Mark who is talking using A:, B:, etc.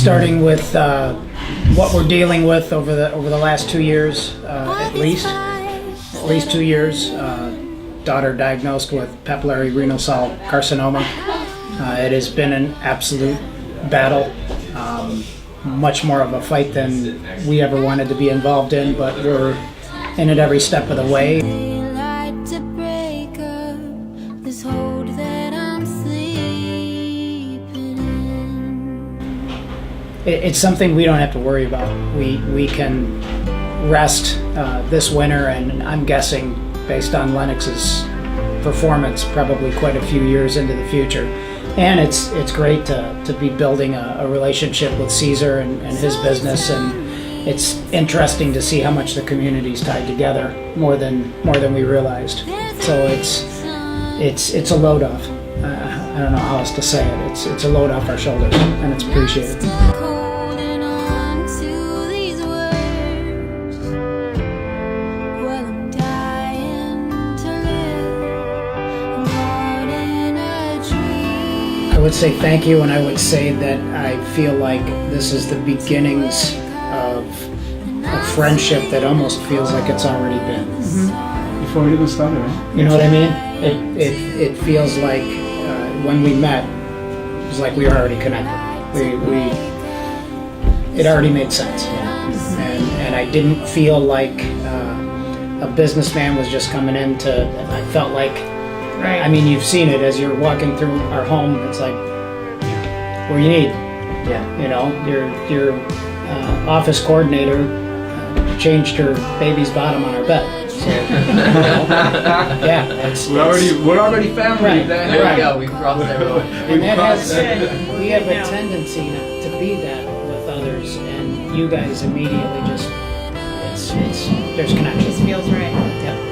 A: starting with what we're dealing with over the last 2 years, at least 2 years. Daughter diagnosed with papillary renal cell carcinoma. It has been an absolute battle, much more of a fight than we ever wanted to be involved in, but we're in it every step of the way. It's something we don't have to worry about. We can rest this winter, and I'm guessing, based on Lennox's performance, probably quite a few years into the future. And it's great to be building a relationship with Caesar and his business, and it's interesting to see how much the community's tied together more than we realized. So it's a load off. I don't know how else to say it. It's a load off our shoulders, and it's appreciated. I would say thank you, and I would say that I feel like this is the beginnings of a friendship that almost feels like it's already been.
B: Mm-hmm. Before we even started, right?
A: You know what I mean? It feels like when we met, it was like we were already connected. It already made sense, and I didn't feel like a businessman was just coming in to. I felt like.
C: Right.
A: I mean, you've seen it as you're walking through our home. It's like, what do you need?
C: Yeah.
A: You know, your office coordinator changed her baby's bottom on our bed. So, yeah,
B: we're already family.
A: Right.
C: There we go. We crossed that road.
A: And we have a tendency to be that with others, and you guys immediately just there's connection.
C: It feels right.
A: Yeah.